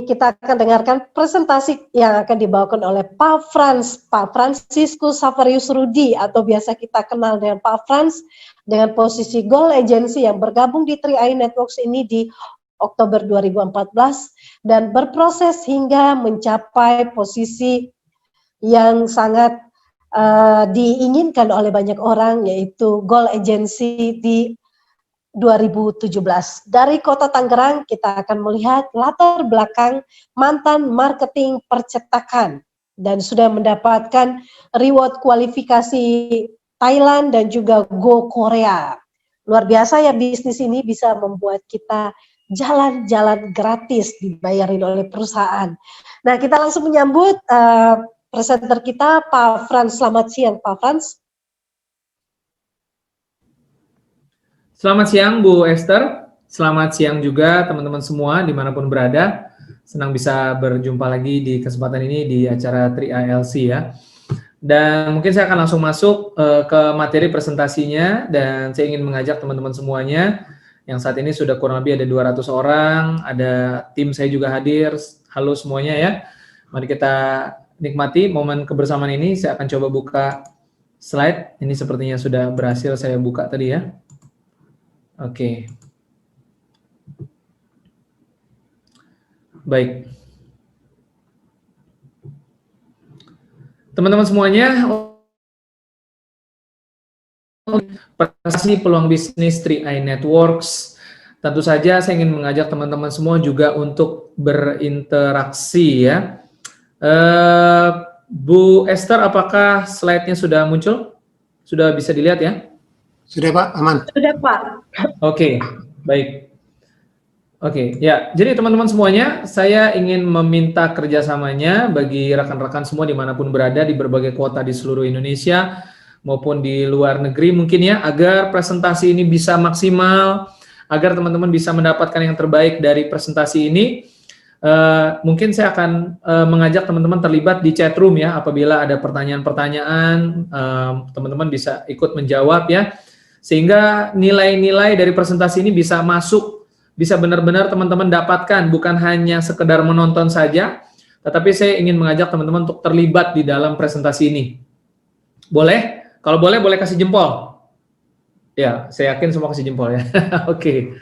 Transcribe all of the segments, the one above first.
kita akan dengarkan presentasi yang akan dibawakan oleh Pak Franciscus Saverius Rudi, atau biasa kita kenal dengan Pak Frans, dengan posisi Goal Agency yang bergabung di 3i Networks ini di Oktober 2014 dan berproses hingga mencapai posisi yang sangat diinginkan oleh banyak orang, yaitu Goal Agency di 2017. Dari Kota Tangerang kita akan melihat latar belakang mantan marketing percetakan dan sudah mendapatkan reward kualifikasi Thailand dan juga Go Korea. Luar biasa ya, bisnis ini bisa membuat kita jalan-jalan gratis dibayarin oleh perusahaan. Nah, kita langsung menyambut presenter kita, Pak Frans. Selamat siang, Pak Frans. Selamat siang, Bu Esther. Selamat siang juga teman-teman semua dimanapun berada. Senang bisa berjumpa lagi di kesempatan ini di acara 3ILC ya. Dan mungkin saya akan langsung masuk ke materi presentasinya, dan saya ingin mengajak teman-teman semuanya yang saat ini sudah kurang lebih ada 200 orang, ada tim saya juga hadir. Halo semuanya ya. Mari kita nikmati momen kebersamaan ini. Saya akan coba buka slide. Ini sepertinya sudah berhasil saya buka tadi ya. Oke. Baik. Teman-teman semuanya, presentasi peluang bisnis 3i Networks. Tentu saja saya ingin mengajak teman-teman semua juga untuk berinteraksi ya. Bu Esther, apakah slide-nya sudah muncul? Sudah bisa dilihat ya? Sudah Pak, aman. Sudah Pak. Oke, baik. Oke, ya. Jadi teman-teman semuanya, saya ingin meminta kerjasamanya bagi rekan-rekan semua dimanapun berada di berbagai kota di seluruh Indonesia maupun di luar negeri mungkin ya, agar presentasi ini bisa maksimal, agar teman-teman bisa mendapatkan yang terbaik dari presentasi ini. Mungkin saya akan mengajak teman-teman terlibat di chat room ya, apabila ada pertanyaan-pertanyaan, teman-teman bisa ikut menjawab ya. Sehingga nilai-nilai dari presentasi ini bisa masuk, bisa benar-benar teman-teman dapatkan, bukan hanya sekedar menonton saja, tetapi saya ingin mengajak teman-teman untuk terlibat di dalam presentasi ini. Boleh? Kalau boleh, boleh kasih jempol. Ya, saya yakin semua kasih jempol ya. Oke.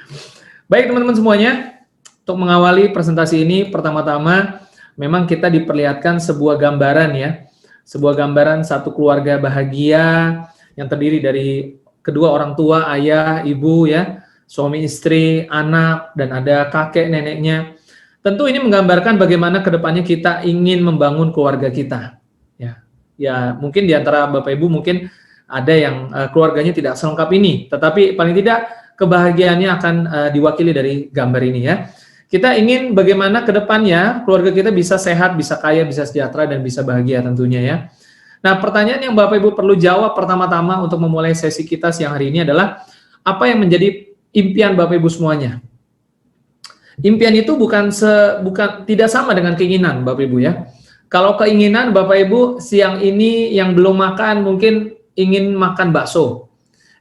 Baik teman-teman semuanya, untuk mengawali presentasi ini, pertama-tama memang kita diperlihatkan sebuah gambaran ya, sebuah gambaran satu keluarga bahagia yang terdiri dari kedua orang tua, ayah, ibu ya, suami istri, anak, dan ada kakek neneknya. Tentu ini menggambarkan bagaimana kedepannya kita ingin membangun keluarga kita. Ya mungkin di antara Bapak Ibu mungkin ada yang keluarganya tidak selengkap ini, tetapi paling tidak kebahagiaannya akan diwakili dari gambar ini ya. Kita ingin bagaimana kedepannya keluarga kita bisa sehat, bisa kaya, bisa sejahtera, dan bisa bahagia tentunya ya. Nah, pertanyaan yang Bapak Ibu perlu jawab pertama-tama untuk memulai sesi kita siang hari ini adalah, apa yang menjadi impian Bapak Ibu semuanya? Impian itu tidak sama dengan keinginan Bapak Ibu ya. Kalau keinginan Bapak Ibu siang ini yang belum makan mungkin ingin makan bakso,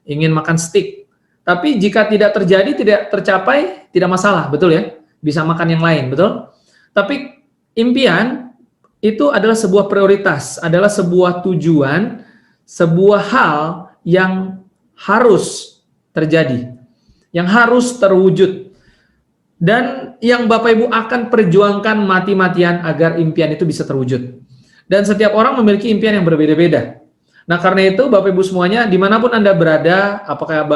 ingin makan steak. Tapi jika tidak terjadi, tidak tercapai, tidak masalah, betul ya? Bisa makan yang lain, betul? Tapi impian itu adalah sebuah prioritas, adalah sebuah tujuan, sebuah hal yang harus terjadi, yang harus terwujud, dan yang Bapak Ibu akan perjuangkan mati-matian agar impian itu bisa terwujud. Dan setiap orang memiliki impian yang berbeda-beda. Nah, karena itu Bapak Ibu semuanya, dimanapun Anda berada, apakah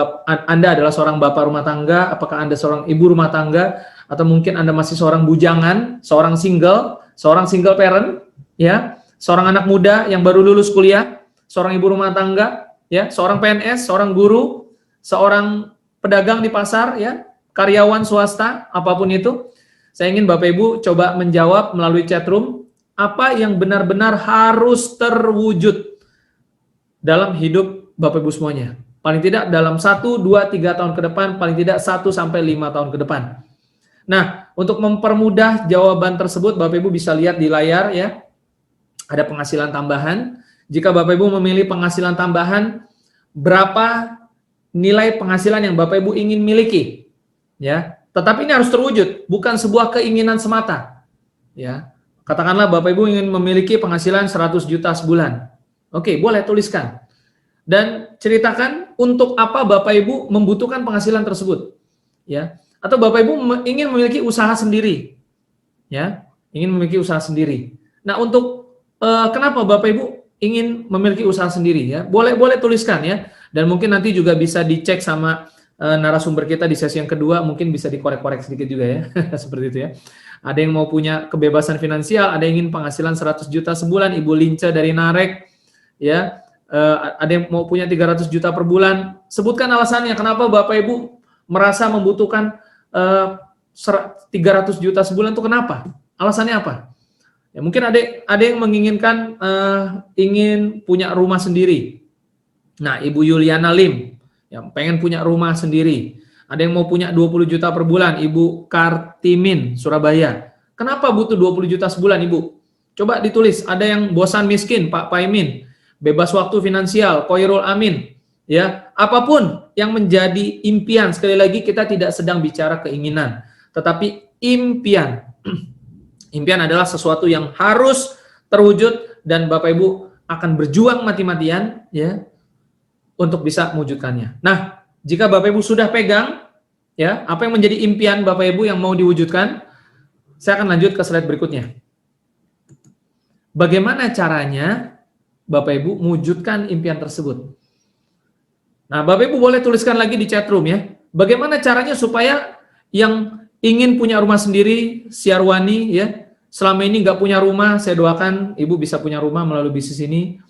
Anda adalah seorang bapak rumah tangga, apakah Anda seorang ibu rumah tangga, atau mungkin Anda masih seorang bujangan, seorang single parent, ya, seorang anak muda yang baru lulus kuliah, seorang ibu rumah tangga, ya, seorang PNS, seorang guru, seorang pedagang di pasar, ya, karyawan swasta, apapun itu, saya ingin Bapak Ibu coba menjawab melalui chat room, apa yang benar-benar harus terwujud dalam hidup Bapak Ibu semuanya. Paling tidak dalam 1, 2, 3 tahun ke depan, paling tidak 1 sampai 5 tahun ke depan. Nah, untuk mempermudah jawaban tersebut, Bapak Ibu bisa lihat di layar ya, ada penghasilan tambahan. Jika Bapak Ibu memilih penghasilan tambahan, berapa nilai penghasilan yang Bapak Ibu ingin miliki? Ya, tetapi ini harus terwujud, bukan sebuah keinginan semata. Ya. Katakanlah Bapak Ibu ingin memiliki penghasilan 100 juta sebulan. Oke, boleh tuliskan. Dan ceritakan untuk apa Bapak Ibu membutuhkan penghasilan tersebut. Ya. Atau Bapak Ibu ingin memiliki usaha sendiri. Ya, ingin memiliki usaha sendiri. Nah, untuk kenapa Bapak Ibu ingin memiliki usaha sendiri ya? Boleh tuliskan ya. Dan mungkin nanti juga bisa dicek sama narasumber kita di sesi yang kedua, mungkin bisa dikorek-korek sedikit juga ya. Seperti itu ya. Ada yang mau punya kebebasan finansial, ada yang ingin penghasilan 100 juta sebulan, Ibu Lince dari Narek ya. Ada yang mau punya 300 juta per bulan. Sebutkan alasannya kenapa Bapak Ibu merasa membutuhkan 300 juta sebulan itu kenapa? Alasannya apa? Ya, mungkin ada yang menginginkan ingin punya rumah sendiri. Nah, Ibu Yuliana Lim yang pengen punya rumah sendiri. Ada yang mau punya 20 juta per bulan, Ibu Kartimin Surabaya. Kenapa butuh 20 juta sebulan, Ibu? Coba ditulis. Ada yang bosan miskin, Pak Paimin. Bebas waktu finansial, Koirul Amin. Ya, apapun yang menjadi impian. Sekali lagi kita tidak sedang bicara keinginan, tetapi impian. Impian adalah sesuatu yang harus terwujud dan Bapak Ibu akan berjuang mati-matian ya untuk bisa mewujudkannya. Nah, jika Bapak Ibu sudah pegang ya, apa yang menjadi impian Bapak Ibu yang mau diwujudkan, saya akan lanjut ke slide berikutnya. Bagaimana caranya Bapak Ibu mewujudkan impian tersebut? Nah, Bapak Ibu boleh tuliskan lagi di chat room ya. Bagaimana caranya supaya yang ingin punya rumah sendiri, Siarwani ya, selama ini nggak punya rumah, saya doakan Ibu bisa punya rumah melalui bisnis ini.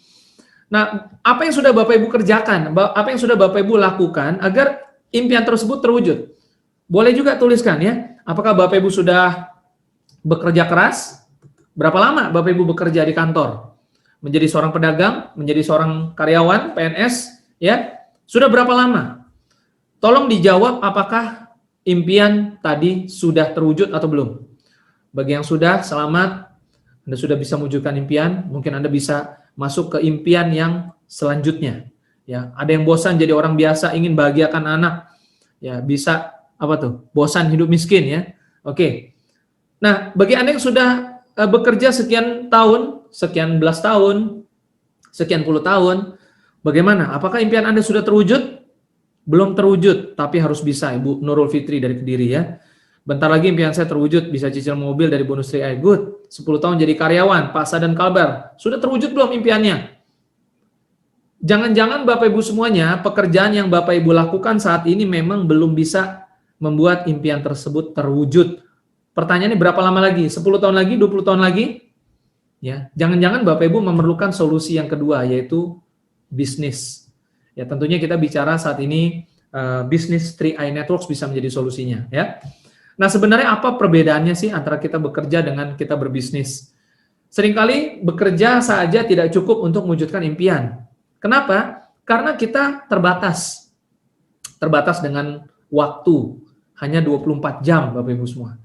Nah, apa yang sudah Bapak Ibu kerjakan, apa yang sudah Bapak Ibu lakukan agar impian tersebut terwujud? Boleh juga tuliskan ya, apakah Bapak Ibu sudah bekerja keras? Berapa lama Bapak Ibu bekerja di kantor? Menjadi seorang pedagang, menjadi seorang karyawan, PNS, ya? Sudah berapa lama? Tolong dijawab apakah impian tadi sudah terwujud atau belum. Bagi yang sudah, selamat. Anda sudah bisa mewujudkan impian, mungkin Anda bisa masuk ke impian yang selanjutnya. Ya, ada yang bosan jadi orang biasa, ingin bahagiakan anak. Ya, bisa apa tuh? Bosan hidup miskin ya. Oke. Nah, bagi Anda yang sudah bekerja sekian tahun, sekian belas tahun, sekian puluh tahun, bagaimana? Apakah impian Anda sudah terwujud? Belum terwujud, tapi harus bisa. Ibu Nurul Fitri dari Kediri ya. Bentar lagi impian saya terwujud, bisa cicil mobil dari bonus 3i. Good. 10 tahun jadi karyawan, Pak Sadan Kalbar. Sudah terwujud belum impiannya? Jangan-jangan Bapak Ibu semuanya, pekerjaan yang Bapak Ibu lakukan saat ini memang belum bisa membuat impian tersebut terwujud. Pertanyaannya berapa lama lagi? 10 tahun lagi, 20 tahun lagi? Ya, jangan-jangan Bapak Ibu memerlukan solusi yang kedua, yaitu bisnis. Ya, tentunya kita bicara saat ini bisnis 3i Networks bisa menjadi solusinya ya. Nah, sebenarnya apa perbedaannya sih antara kita bekerja dengan kita berbisnis? Seringkali bekerja saja tidak cukup untuk mewujudkan impian. Kenapa? Karena kita terbatas. Terbatas dengan waktu. Hanya 24 jam, Bapak Ibu semua.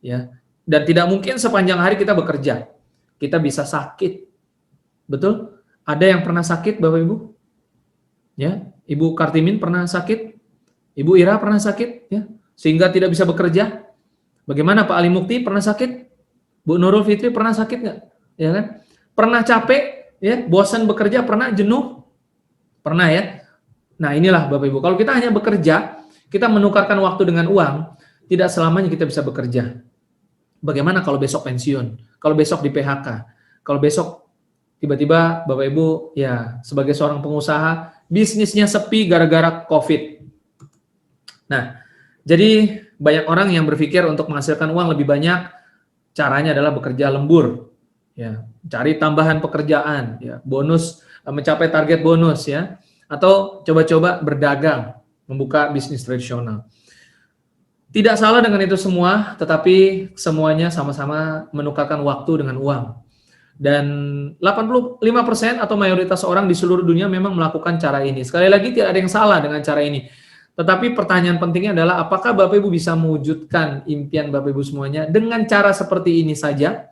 Ya. Dan tidak mungkin sepanjang hari kita bekerja. Kita bisa sakit. Betul? Ada yang pernah sakit, Bapak Ibu? Ya, Ibu Kartimin pernah sakit? Ibu Ira pernah sakit? Ya. Sehingga tidak bisa bekerja. Bagaimana Pak Ali Mukti pernah sakit? Bu Nurul Fitri pernah sakit nggak? Ya kan? Pernah capek? Ya, bosan bekerja? Pernah jenuh? Pernah ya? Nah inilah Bapak Ibu. Kalau kita hanya bekerja, kita menukarkan waktu dengan uang, tidak selamanya kita bisa bekerja. Bagaimana kalau besok pensiun? Kalau besok di PHK? Kalau besok tiba-tiba Bapak Ibu ya sebagai seorang pengusaha bisnisnya sepi gara-gara COVID. Nah, jadi banyak orang yang berpikir untuk menghasilkan uang lebih banyak, caranya adalah bekerja lembur, ya, cari tambahan pekerjaan, ya, bonus, mencapai target bonus, ya, atau coba-coba berdagang, membuka bisnis tradisional. Tidak salah dengan itu semua, tetapi semuanya sama-sama menukarkan waktu dengan uang. Dan 85% atau mayoritas orang di seluruh dunia memang melakukan cara ini. Sekali lagi tidak ada yang salah dengan cara ini. Tetapi pertanyaan pentingnya adalah apakah Bapak Ibu bisa mewujudkan impian Bapak Ibu semuanya dengan cara seperti ini saja?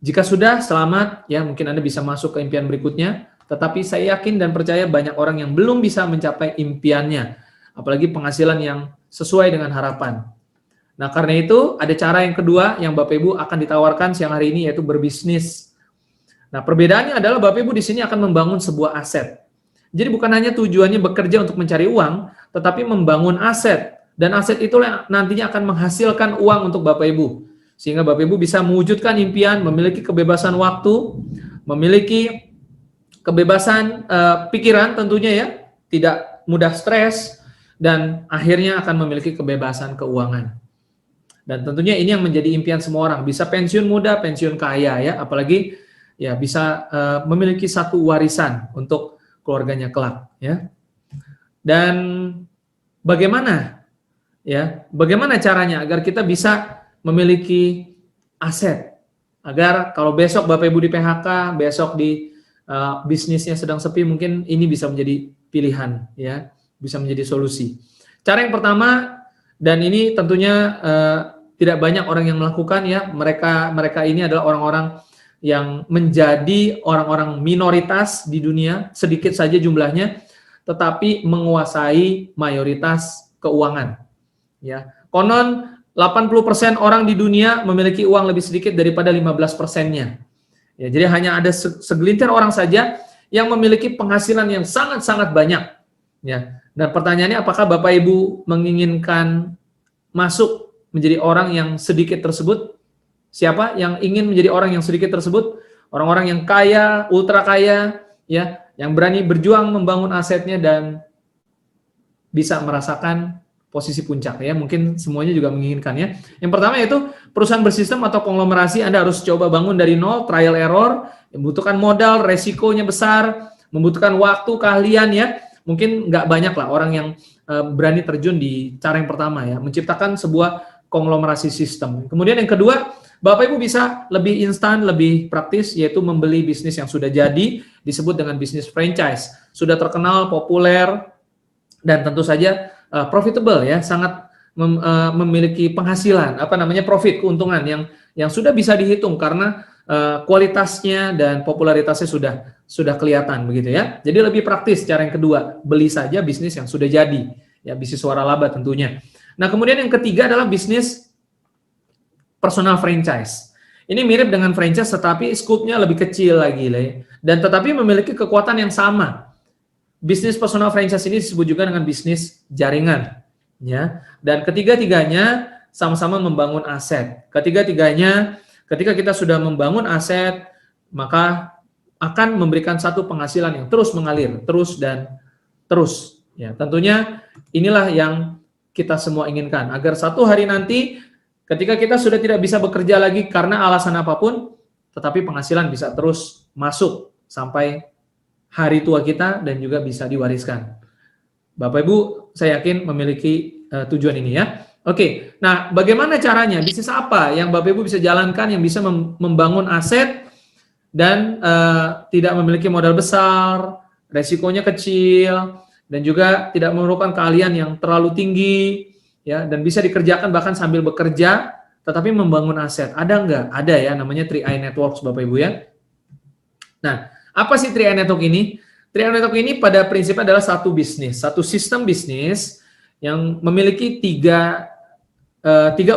Jika sudah, selamat, ya mungkin Anda bisa masuk ke impian berikutnya. Tetapi saya yakin dan percaya banyak orang yang belum bisa mencapai impiannya. Apalagi penghasilan yang sesuai dengan harapan. Nah, karena itu ada cara yang kedua yang Bapak Ibu akan ditawarkan siang hari ini, yaitu berbisnis. Nah, perbedaannya adalah Bapak Ibu di sini akan membangun sebuah aset. Jadi bukan hanya tujuannya bekerja untuk mencari uang, tetapi membangun aset. Dan aset itulah yang nantinya akan menghasilkan uang untuk Bapak Ibu. Sehingga Bapak Ibu bisa mewujudkan impian, memiliki kebebasan waktu, memiliki kebebasan pikiran tentunya ya, tidak mudah stres, dan akhirnya akan memiliki kebebasan keuangan. Dan tentunya ini yang menjadi impian semua orang, bisa pensiun muda, pensiun kaya ya, apalagi ya bisa memiliki satu warisan untuk keluarganya kelak ya. Dan bagaimana caranya agar kita bisa memiliki aset, agar kalau besok Bapak Ibu di PHK, besok di bisnisnya sedang sepi, mungkin ini bisa menjadi pilihan ya, bisa menjadi solusi. Cara yang pertama, dan ini tentunya tidak banyak orang yang melakukan ya, mereka ini adalah orang-orang yang menjadi orang-orang minoritas di dunia, sedikit saja jumlahnya, tetapi menguasai mayoritas keuangan. Ya, konon 80% orang di dunia memiliki uang lebih sedikit daripada 15%-nya. Ya, jadi hanya ada segelintir orang saja yang memiliki penghasilan yang sangat-sangat banyak. Ya, dan pertanyaannya, apakah Bapak Ibu menginginkan masuk menjadi orang yang sedikit tersebut? Siapa yang ingin menjadi orang yang sedikit tersebut? Orang-orang yang kaya, ultra kaya, ya, yang berani berjuang membangun asetnya dan bisa merasakan posisi puncak ya. Mungkin semuanya juga menginginkan ya. Yang pertama yaitu perusahaan bersistem atau konglomerasi. Anda harus coba bangun dari nol, trial error, membutuhkan modal, resikonya besar, membutuhkan waktu, keahlian ya. Mungkin nggak banyak lah orang yang berani terjun di cara yang pertama ya, menciptakan sebuah konglomerasi sistem. Kemudian yang kedua, Bapak Ibu bisa lebih instan, lebih praktis, yaitu membeli bisnis yang sudah jadi, disebut dengan bisnis franchise. Sudah terkenal, populer, dan tentu saja profitable ya, sangat memiliki penghasilan, profit, keuntungan yang sudah bisa dihitung karena kualitasnya dan popularitasnya sudah kelihatan begitu ya. Jadi lebih praktis cara yang kedua, beli saja bisnis yang sudah jadi, ya bisnis waralaba tentunya. Nah, kemudian yang ketiga adalah bisnis personal franchise. Ini mirip dengan franchise tetapi skupnya lebih kecil lagi dan tetapi memiliki kekuatan yang sama. Bisnis personal franchise ini disebut juga dengan bisnis jaringan ya. Dan ketiga-tiganya sama-sama membangun aset. Ketiga-tiganya ketika kita sudah membangun aset, maka akan memberikan satu penghasilan yang terus mengalir, terus dan terus ya. Tentunya inilah yang kita semua inginkan, agar satu hari nanti ketika kita sudah tidak bisa bekerja lagi karena alasan apapun, tetapi penghasilan bisa terus masuk sampai hari tua kita dan juga bisa diwariskan. Bapak Ibu, saya yakin memiliki tujuan ini ya. Oke, nah bagaimana caranya? Bisnis apa yang Bapak Ibu bisa jalankan yang bisa membangun aset dan tidak memiliki modal besar, resikonya kecil, dan juga tidak memerlukan keahlian yang terlalu tinggi, ya, dan bisa dikerjakan bahkan sambil bekerja, tetapi membangun aset. Ada nggak? Ada ya, namanya 3i Networks, Bapak Ibu ya. Nah, apa sih 3i Network ini? 3i Network ini pada prinsipnya adalah satu bisnis, satu sistem bisnis yang memiliki tiga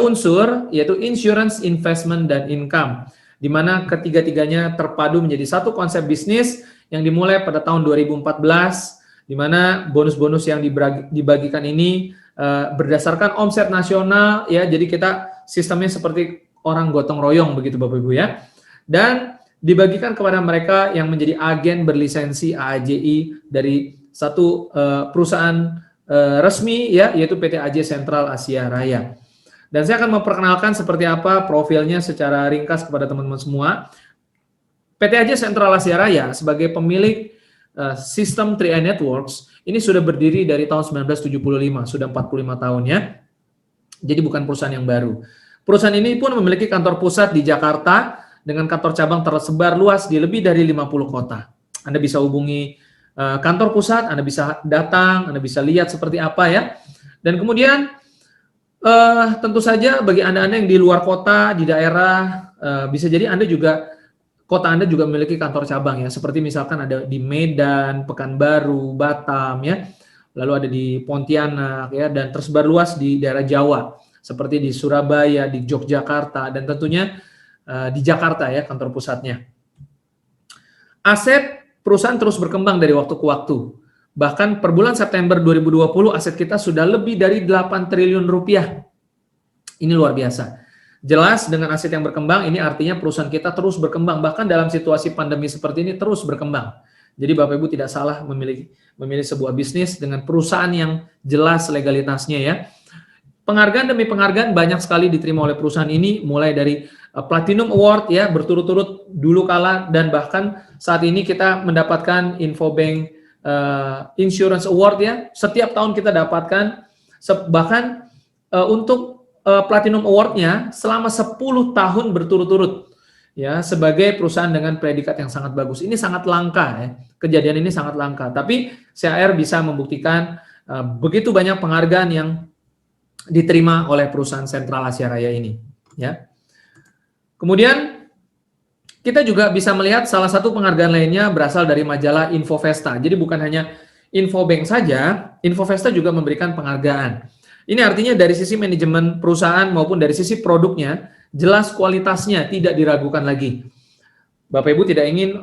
unsur, yaitu insurance, investment, dan income, di mana ketiga-tiganya terpadu menjadi satu konsep bisnis yang dimulai pada tahun 2014, di mana bonus-bonus yang dibagikan ini berdasarkan omset nasional ya, jadi kita sistemnya seperti orang gotong royong begitu Bapak Ibu ya, dan dibagikan kepada mereka yang menjadi agen berlisensi AAJI dari satu perusahaan resmi ya, yaitu PT AJ Sentral Asia Raya. Dan saya akan memperkenalkan seperti apa profilnya secara ringkas kepada teman-teman semua. PT AJ Sentral Asia Raya sebagai pemilik sistem 3i Networks ini sudah berdiri dari tahun 1975, sudah 45 tahun ya. Jadi bukan perusahaan yang baru. Perusahaan ini pun memiliki kantor pusat di Jakarta dengan kantor cabang tersebar luas di lebih dari 50 kota. Anda bisa hubungi kantor pusat, Anda bisa datang, Anda bisa lihat seperti apa ya. Dan kemudian tentu saja bagi Anda-Anda yang di luar kota, di daerah, bisa jadi kota Anda juga memiliki kantor cabang ya, seperti misalkan ada di Medan, Pekanbaru, Batam ya, lalu ada di Pontianak ya, dan tersebar luas di daerah Jawa. seperti di Surabaya, di Yogyakarta, dan tentunya di Jakarta ya kantor pusatnya. Aset perusahaan terus berkembang dari waktu ke waktu. Bahkan per bulan September 2020 aset kita sudah lebih dari 8 triliun rupiah. Ini luar biasa. Jelas dengan aset yang berkembang ini artinya perusahaan kita terus berkembang. Bahkan dalam situasi pandemi seperti ini terus berkembang. Jadi Bapak Ibu tidak salah memilih sebuah bisnis dengan perusahaan yang jelas legalitasnya ya. Penghargaan demi penghargaan banyak sekali diterima oleh perusahaan ini, mulai dari Platinum Award ya berturut-turut dulu kala, dan bahkan saat ini kita mendapatkan Infobank Insurance Award ya, setiap tahun kita dapatkan, bahkan untuk Platinum Award-nya selama 10 tahun berturut-turut ya, sebagai perusahaan dengan predikat yang sangat bagus. Ini sangat langka ya, kejadian ini sangat langka, tapi CAR bisa membuktikan begitu banyak penghargaan yang diterima oleh perusahaan Sentral Asia Raya ini ya. Kemudian kita juga bisa melihat salah satu penghargaan lainnya berasal dari majalah Infovesta. Jadi bukan hanya Infobank saja, Infovesta juga memberikan penghargaan. Ini artinya dari sisi manajemen perusahaan maupun dari sisi produknya jelas kualitasnya tidak diragukan lagi. Bapak Ibu tidak ingin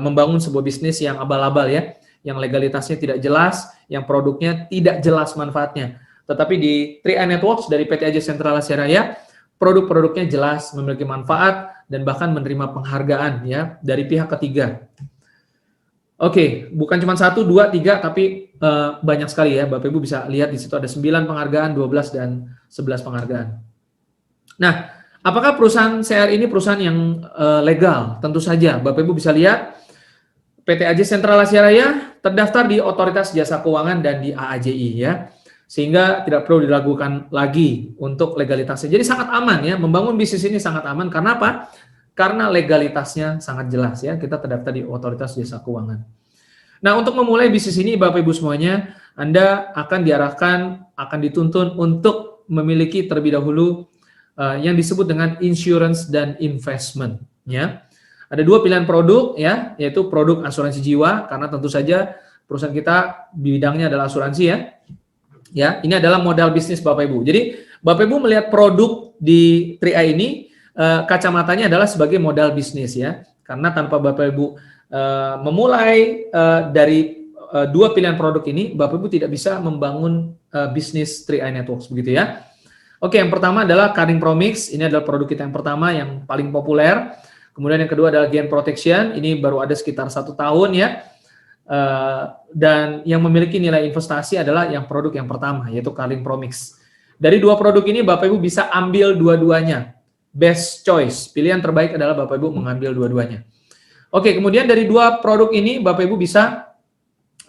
membangun sebuah bisnis yang abal-abal ya, yang legalitasnya tidak jelas, yang produknya tidak jelas manfaatnya. Tetapi di 3i Networks dari PT AJ Sentral Asia Raya, produk-produknya jelas, memiliki manfaat, dan bahkan menerima penghargaan ya dari pihak ketiga. Oke, bukan cuma 1, 2, 3, tapi banyak sekali ya. Bapak Ibu bisa lihat di situ ada 9 penghargaan, 12 dan 11 penghargaan. Nah, apakah perusahaan CR ini perusahaan yang legal? Tentu saja. Bapak Ibu bisa lihat PT AJ Sentral Asia Raya terdaftar di Otoritas Jasa Keuangan dan di AAJI ya. Sehingga tidak perlu diragukan lagi untuk legalitasnya. Jadi sangat aman ya, membangun bisnis ini sangat aman. Karena apa? Karena legalitasnya sangat jelas ya, kita terdaftar di Otoritas Jasa Keuangan. Nah, untuk memulai bisnis ini Bapak Ibu semuanya, Anda akan diarahkan, akan dituntun untuk memiliki terlebih dahulu yang disebut dengan insurance dan investment ya. Ada 2 pilihan produk ya, yaitu produk asuransi jiwa, karena tentu saja perusahaan kita bidangnya adalah asuransi ya. Ya, ini adalah modal bisnis Bapak Ibu. Jadi Bapak Ibu melihat produk di 3i ini kacamatanya adalah sebagai modal bisnis ya. Karena tanpa Bapak Ibu memulai dari 2 pilihan produk ini, Bapak Ibu tidak bisa membangun bisnis 3i Networks begitu ya. Oke, yang pertama adalah Karing Promix. Ini adalah produk kita yang pertama yang paling populer. Kemudian yang kedua adalah Gain Protection. Ini baru ada sekitar 1 tahun ya. Dan yang memiliki nilai investasi adalah yang produk yang pertama, yaitu Karing Promix. Dari 2 produk ini Bapak Ibu bisa ambil dua-duanya. Best choice, pilihan terbaik adalah Bapak Ibu mengambil dua-duanya. Oke, kemudian dari 2 produk ini Bapak Ibu bisa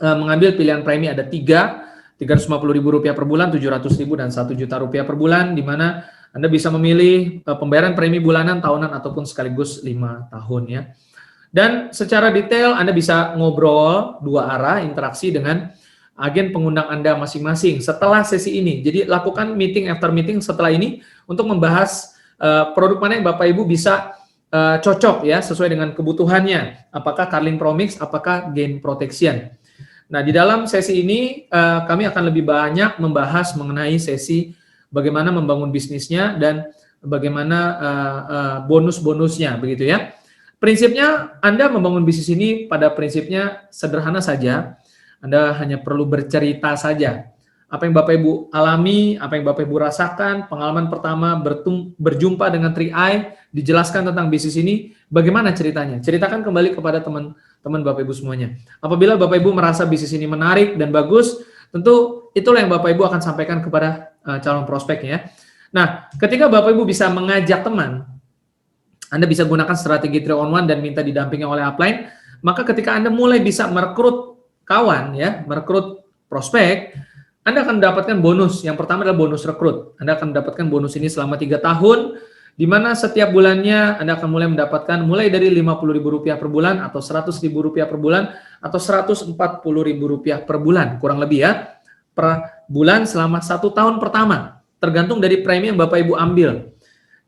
mengambil pilihan premi, ada 3, Rp350.000 per bulan, Rp700.000 dan Rp1.000.000 per bulan, di mana Anda bisa memilih pembayaran premi bulanan, tahunan ataupun sekaligus 5 tahun ya. Dan secara detail Anda bisa ngobrol 2 arah, interaksi dengan agen pengundang Anda masing-masing setelah sesi ini. Jadi lakukan meeting after meeting setelah ini untuk membahas produk mana yang Bapak Ibu bisa cocok ya sesuai dengan kebutuhannya. Apakah Karing Promix, apakah Gain Protection. Nah, di dalam sesi ini kami akan lebih banyak membahas mengenai sesi bagaimana membangun bisnisnya dan bagaimana bonus-bonusnya begitu ya. Prinsipnya Anda membangun bisnis ini pada prinsipnya sederhana saja. Anda hanya perlu bercerita saja. Apa yang Bapak Ibu alami, apa yang Bapak Ibu rasakan, pengalaman pertama berjumpa dengan 3i, dijelaskan tentang bisnis ini, bagaimana ceritanya? Ceritakan kembali kepada teman-teman Bapak Ibu semuanya. Apabila Bapak Ibu merasa bisnis ini menarik dan bagus, tentu itulah yang Bapak Ibu akan sampaikan kepada calon prospek ya. Nah, ketika Bapak Ibu bisa mengajak teman, Anda bisa gunakan strategi 3-on-1 dan minta didampingi oleh upline, maka ketika Anda mulai bisa merekrut kawan, ya, merekrut prospek, Anda akan mendapatkan bonus. Yang pertama adalah bonus rekrut. Anda akan mendapatkan bonus ini selama 3 tahun, di mana setiap bulannya Anda akan mulai mendapatkan mulai dari Rp50.000 per bulan, atau Rp100.000 per bulan, atau Rp140.000 per bulan, kurang lebih ya, per bulan selama 1 tahun pertama, tergantung dari premi yang Bapak Ibu ambil.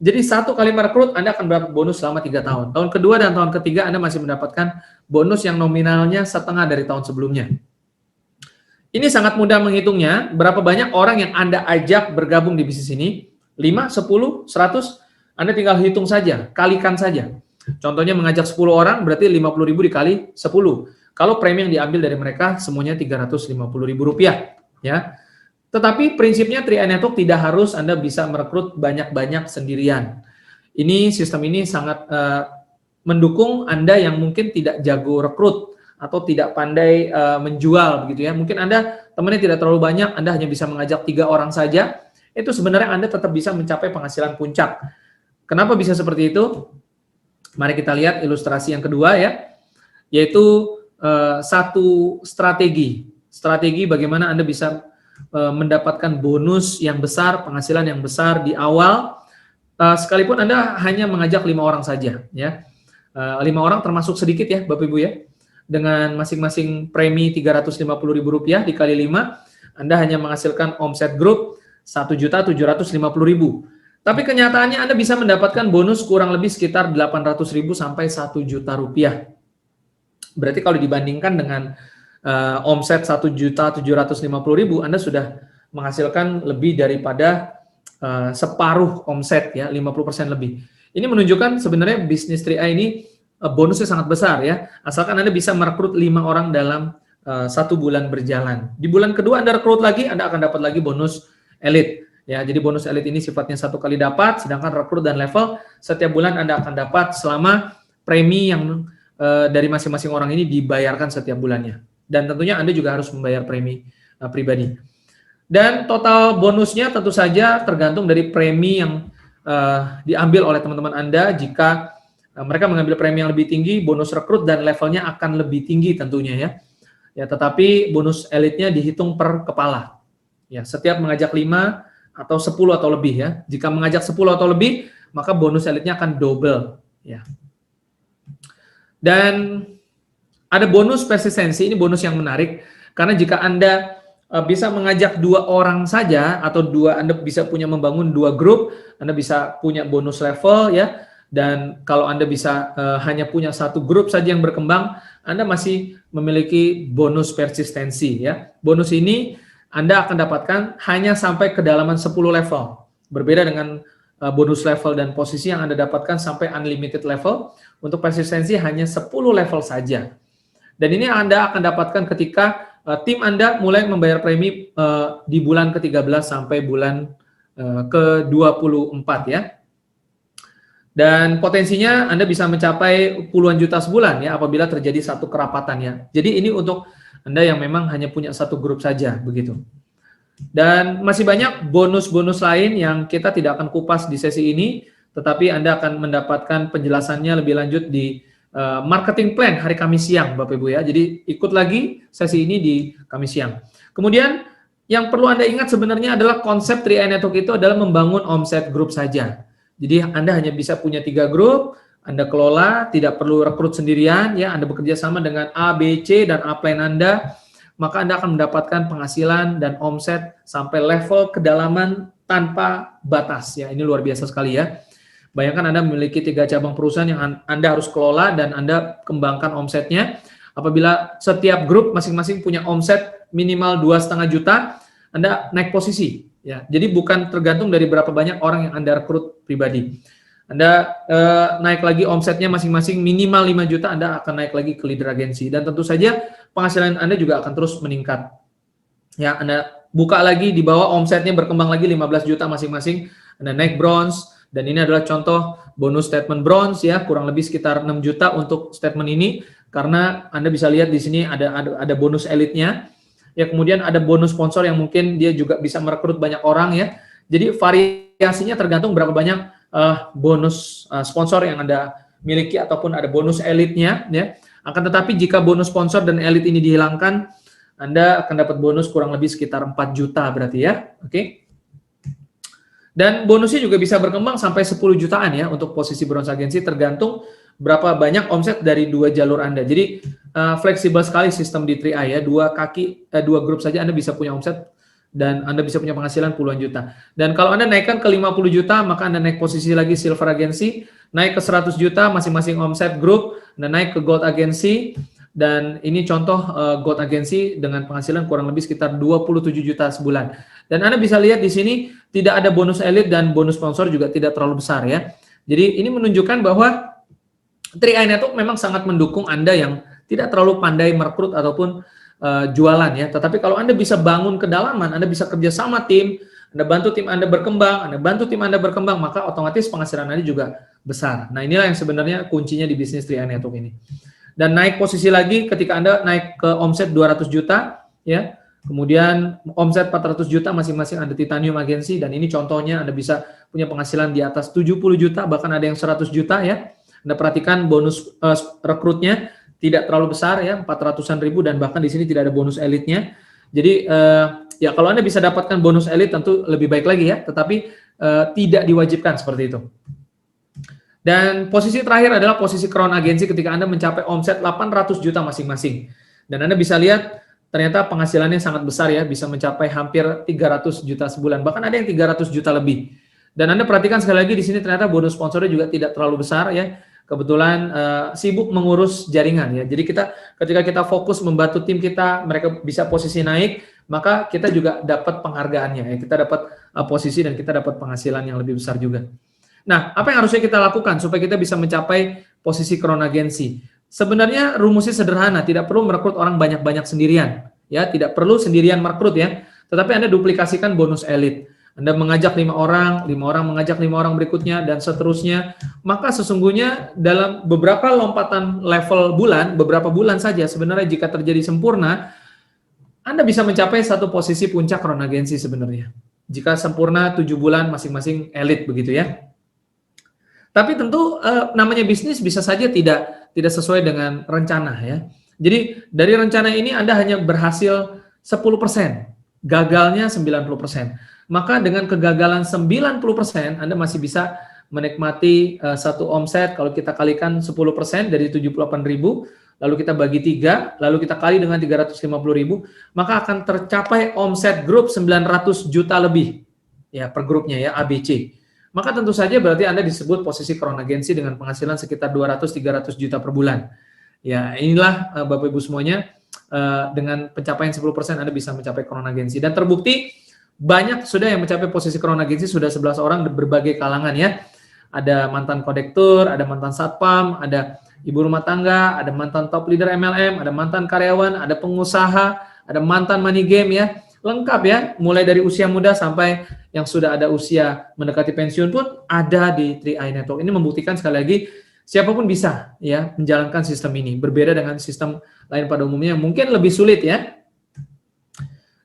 Jadi 1 kali merekrut Anda akan mendapat bonus selama 3 tahun. Tahun kedua dan tahun ketiga Anda masih mendapatkan bonus yang nominalnya setengah dari tahun sebelumnya. Ini sangat mudah menghitungnya, berapa banyak orang yang Anda ajak bergabung di bisnis ini, 5, 10, 100, Anda tinggal hitung saja, kalikan saja. Contohnya mengajak 10 orang, berarti 50.000 dikali 10. Kalau premi yang diambil dari mereka, semuanya Rp350.000, ya. Tetapi prinsipnya 3i Network tidak harus Anda bisa merekrut banyak-banyak sendirian. Ini sistem ini sangat mendukung Anda yang mungkin tidak jago rekrut, atau tidak pandai menjual begitu ya. Mungkin Anda temannya tidak terlalu banyak, Anda hanya bisa mengajak 3 orang saja, itu sebenarnya Anda tetap bisa mencapai penghasilan puncak. Kenapa bisa seperti itu? Mari kita lihat ilustrasi yang kedua ya, yaitu satu strategi bagaimana Anda bisa mendapatkan bonus yang besar, penghasilan yang besar di awal, sekalipun Anda hanya mengajak 5 orang saja ya. 5 orang termasuk sedikit ya Bapak Ibu ya. Dengan masing-masing premi Rp350.000 dikali 5, Anda hanya menghasilkan omset grup Rp1.750.000. Tapi kenyataannya Anda bisa mendapatkan bonus kurang lebih sekitar Rp800.000 sampai Rp1.000.000. Berarti kalau dibandingkan dengan omset Rp1.750.000, Anda sudah menghasilkan lebih daripada separuh omset ya, 50% lebih. Ini menunjukkan sebenarnya bisnis 3i ini bonusnya sangat besar ya, asalkan Anda bisa merekrut 5 orang dalam 1 bulan berjalan. Di bulan kedua Anda rekrut lagi, Anda akan dapat lagi bonus elite. Ya, jadi bonus elite ini sifatnya 1 kali dapat, sedangkan rekrut dan level setiap bulan Anda akan dapat selama premi yang dari masing-masing orang ini dibayarkan setiap bulannya. Dan tentunya Anda juga harus membayar premi pribadi. Dan total bonusnya tentu saja tergantung dari premi yang diambil oleh teman-teman Anda. Jika mereka mengambil premi yang lebih tinggi, bonus rekrut dan levelnya akan lebih tinggi tentunya ya. Ya, tetapi bonus elitnya dihitung per kepala. Ya, setiap mengajak 5 atau 10 atau lebih ya. Jika mengajak 10 atau lebih, maka bonus elitnya akan double ya. Dan ada bonus persistensi, ini bonus yang menarik karena jika Anda bisa mengajak 2 orang saja atau Anda bisa punya membangun 2 grup, Anda bisa punya bonus level ya. Dan kalau Anda bisa hanya punya 1 grup saja yang berkembang, Anda masih memiliki bonus persistensi ya. Bonus ini Anda akan dapatkan hanya sampai kedalaman 10 level. Berbeda dengan bonus level dan posisi yang Anda dapatkan sampai unlimited level. Untuk persistensi hanya 10 level saja. Dan ini Anda akan dapatkan ketika tim Anda mulai membayar premi di bulan ke-13 sampai bulan ke-24 ya. Dan potensinya Anda bisa mencapai puluhan juta sebulan ya apabila terjadi satu kerapatan ya. Jadi ini untuk Anda yang memang hanya punya 1 grup saja begitu. Dan masih banyak bonus-bonus lain yang kita tidak akan kupas di sesi ini, tetapi Anda akan mendapatkan penjelasannya lebih lanjut di marketing plan hari Kamis siang Bapak Ibu ya. Jadi ikut lagi sesi ini di Kamis siang. Kemudian yang perlu Anda ingat sebenarnya adalah konsep 3i Network itu adalah membangun omset grup saja. Jadi Anda hanya bisa punya 3 grup, Anda kelola, tidak perlu rekrut sendirian, ya. Anda bekerja sama dengan A, B, C, dan upline Anda, maka Anda akan mendapatkan penghasilan dan omset sampai level kedalaman tanpa batas. Ya, ini luar biasa sekali ya. Bayangkan Anda memiliki 3 cabang perusahaan yang Anda harus kelola dan Anda kembangkan omsetnya. Apabila setiap grup masing-masing punya omset minimal 2,5 juta, Anda naik posisi. Ya, jadi bukan tergantung dari berapa banyak orang yang Anda rekrut pribadi. Anda naik lagi omsetnya masing-masing minimal 5 juta, Anda akan naik lagi ke leader agency. Dan tentu saja penghasilan Anda juga akan terus meningkat. Ya, Anda buka lagi di bawah omsetnya berkembang lagi 15 juta masing-masing, Anda naik bronze. Dan ini adalah contoh bonus statement bronze ya, kurang lebih sekitar 6 juta untuk statement ini. Karena Anda bisa lihat di sini ada bonus elitnya. Ya, kemudian ada bonus sponsor yang mungkin dia juga bisa merekrut banyak orang ya. Jadi variasinya tergantung berapa banyak bonus sponsor yang Anda miliki ataupun ada bonus elitnya ya. Akan tetapi jika bonus sponsor dan elit ini dihilangkan, Anda akan dapat bonus kurang lebih sekitar 4 juta berarti ya. Oke. Dan bonusnya juga bisa berkembang sampai 10 jutaan ya untuk posisi bronze agency, tergantung berapa banyak omset dari 2 jalur Anda. Jadi fleksibel sekali sistem di 3i ya, 2 grup saja Anda bisa punya omset dan Anda bisa punya penghasilan puluhan juta. Dan kalau Anda naikkan ke 50 juta, maka Anda naik posisi lagi silver agency, naik ke 100 juta masing-masing omset grup, Anda naik ke gold agency, dan ini contoh Gold Agency dengan penghasilan kurang lebih sekitar 27 juta sebulan. Dan Anda bisa lihat di sini tidak ada bonus elit dan bonus sponsor juga tidak terlalu besar ya. Jadi ini menunjukkan bahwa 3i Network memang sangat mendukung Anda yang tidak terlalu pandai merekrut ataupun jualan ya. Tetapi kalau Anda bisa bangun kedalaman, Anda bisa kerja sama tim, Anda bantu tim Anda berkembang, Anda bantu tim Anda berkembang, maka otomatis penghasilan Anda juga besar. Nah, inilah yang sebenarnya kuncinya di bisnis 3i Network ini. Dan naik posisi lagi ketika Anda naik ke omset 200 juta ya. Kemudian omset 400 juta masing-masing ada Titanium Agency, dan ini contohnya Anda bisa punya penghasilan di atas 70 juta, bahkan ada yang 100 juta ya. Anda perhatikan bonus rekrutnya tidak terlalu besar ya, 400-an ribu, dan bahkan di sini tidak ada bonus elitnya. Jadi ya kalau Anda bisa dapatkan bonus elit tentu lebih baik lagi ya, tetapi tidak diwajibkan seperti itu. Dan posisi terakhir adalah posisi Crown Agency ketika Anda mencapai omset 800 juta masing-masing. Dan Anda bisa lihat ternyata penghasilannya sangat besar ya, bisa mencapai hampir 300 juta sebulan, bahkan ada yang 300 juta lebih. Dan Anda perhatikan sekali lagi di sini ternyata bonus sponsornya juga tidak terlalu besar ya. Kebetulan sibuk mengurus jaringan ya. Jadi ketika kita fokus membantu tim kita, mereka bisa posisi naik, maka kita juga dapat penghargaannya ya. Kita dapat posisi dan kita dapat penghasilan yang lebih besar juga. Nah, apa yang harusnya kita lakukan supaya kita bisa mencapai posisi Crown Agency? Sebenarnya rumusnya sederhana, tidak perlu merekrut orang banyak-banyak sendirian, ya, tidak perlu sendirian merekrut ya, tetapi Anda duplikasikan bonus elit. Anda mengajak 5 orang mengajak 5 orang berikutnya, dan seterusnya. Maka sesungguhnya dalam beberapa lompatan level bulan, beberapa bulan saja sebenarnya jika terjadi sempurna, Anda bisa mencapai satu posisi puncak Crown Agency sebenarnya. Jika sempurna 7 bulan masing-masing elit begitu ya. Tapi tentu namanya bisnis bisa saja tidak sesuai dengan rencana ya. Jadi dari rencana ini Anda hanya berhasil 10%, gagalnya 90%. Maka dengan kegagalan 90% Anda masih bisa menikmati satu omset. Kalau kita kalikan 10% dari 78.000, lalu kita bagi 3, lalu kita kali dengan 350.000, maka akan tercapai omset grup 900 juta lebih ya per grupnya ya, ABC. Maka tentu saja berarti Anda disebut posisi Crown Agency dengan penghasilan sekitar 200-300 juta per bulan. Ya, inilah Bapak Ibu semuanya, dengan pencapaian 10% Anda bisa mencapai Crown Agency. Dan terbukti banyak sudah yang mencapai posisi Crown Agency, sudah 11 orang berbagai kalangan ya. Ada mantan kondektur, ada mantan satpam, ada ibu rumah tangga, ada mantan top leader MLM, ada mantan karyawan, ada pengusaha, ada mantan money game ya. Lengkap ya, mulai dari usia muda sampai yang sudah ada usia mendekati pensiun pun ada di 3i Network. Ini membuktikan sekali lagi siapapun bisa ya menjalankan sistem ini. Berbeda dengan sistem lain pada umumnya yang mungkin lebih sulit ya.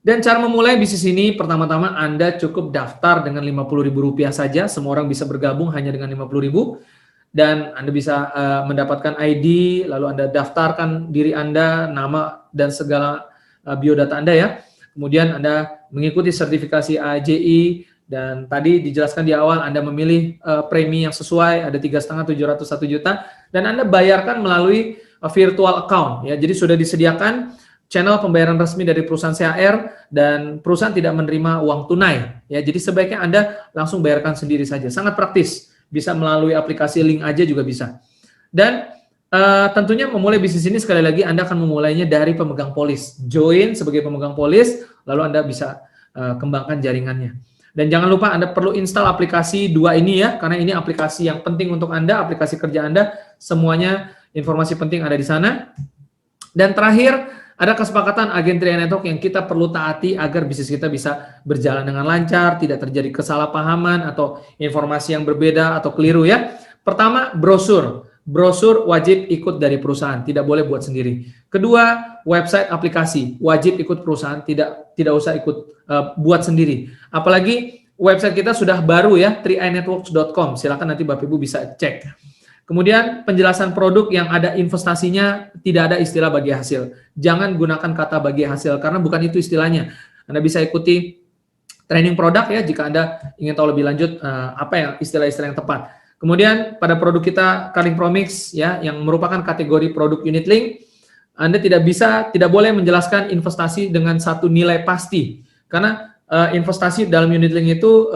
Dan cara memulai bisnis ini, pertama-tama Anda cukup daftar dengan Rp50.000 saja. Semua orang bisa bergabung hanya dengan Rp50.000. Dan Anda bisa mendapatkan ID, lalu Anda daftarkan diri Anda, nama dan segala biodata Anda ya. Kemudian Anda mengikuti sertifikasi AJI, dan tadi dijelaskan di awal Anda memilih premi yang sesuai, ada 3,5, 701 juta, dan Anda bayarkan melalui virtual account ya. Jadi sudah disediakan channel pembayaran resmi dari perusahaan CHR, dan perusahaan tidak menerima uang tunai ya. Jadi sebaiknya Anda langsung bayarkan sendiri saja. Sangat praktis, bisa melalui aplikasi link aja juga bisa. Dan tentunya memulai bisnis ini sekali lagi Anda akan memulainya dari pemegang polis. Join sebagai pemegang polis, lalu Anda bisa kembangkan jaringannya. Dan jangan lupa Anda perlu install aplikasi 2 ini ya, karena ini aplikasi yang penting untuk Anda, aplikasi kerja Anda, semuanya informasi penting ada di sana. Dan terakhir, ada kesepakatan agen 3i Network yang kita perlu taati agar bisnis kita bisa berjalan dengan lancar, tidak terjadi kesalahpahaman atau informasi yang berbeda atau keliru ya. Pertama, brosur wajib ikut dari perusahaan, tidak boleh buat sendiri. Kedua, website aplikasi wajib ikut perusahaan, tidak usah ikut buat sendiri. Apalagi website kita sudah baru ya, 3inetworks.com. Silakan nanti Bapak Ibu bisa cek. Kemudian penjelasan produk yang ada investasinya, tidak ada istilah bagi hasil. Jangan gunakan kata bagi hasil karena bukan itu istilahnya. Anda bisa ikuti training produk ya jika Anda ingin tahu lebih lanjut apa yang istilah-istilah yang tepat. Kemudian pada produk kita Karing Promix ya yang merupakan kategori produk unit link, Anda tidak boleh menjelaskan investasi dengan satu nilai pasti karena investasi dalam unit link itu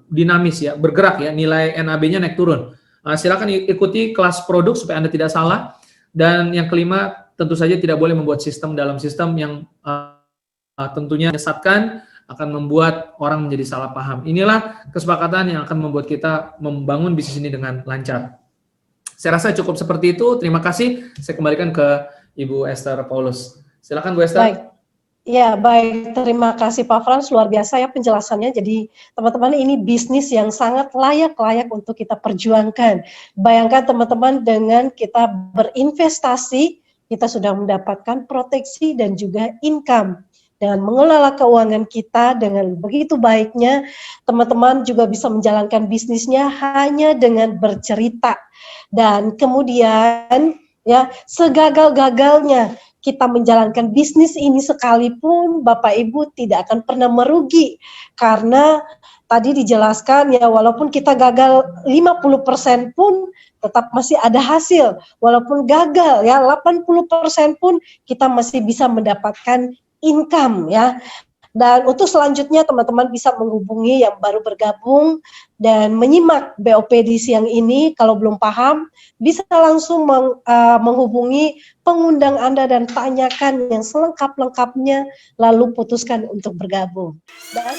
dinamis ya, bergerak ya, nilai NAB-nya naik turun. Silakan ikuti kelas produk supaya Anda tidak salah. Dan yang kelima, tentu saja tidak boleh membuat sistem dalam sistem yang tentunya menyesatkan, akan membuat orang menjadi salah paham. Inilah kesepakatan yang akan membuat kita membangun bisnis ini dengan lancar. Saya rasa cukup seperti itu. Terima kasih. Saya kembalikan ke Ibu Esther Paulus. Silakan Bu Esther. Baik. Ya, baik. Terima kasih Pak Frans, luar biasa ya penjelasannya. Jadi teman-teman, ini bisnis yang sangat layak untuk kita perjuangkan. Bayangkan teman-teman, dengan kita berinvestasi, kita sudah mendapatkan proteksi dan juga income. Dengan mengelola keuangan kita dengan begitu baiknya, teman-teman juga bisa menjalankan bisnisnya hanya dengan bercerita. Dan kemudian ya, segagal-gagalnya kita menjalankan bisnis ini sekalipun, Bapak Ibu tidak akan pernah merugi, karena tadi dijelaskan ya, walaupun kita gagal 50% pun tetap masih ada hasil, walaupun gagal ya 80% pun kita masih bisa mendapatkan income ya. Dan untuk selanjutnya teman-teman bisa menghubungi yang baru bergabung dan menyimak BOP di siang ini. Kalau belum paham, bisa langsung menghubungi pengundang Anda dan tanyakan yang selengkap-lengkapnya, lalu putuskan untuk bergabung. Dan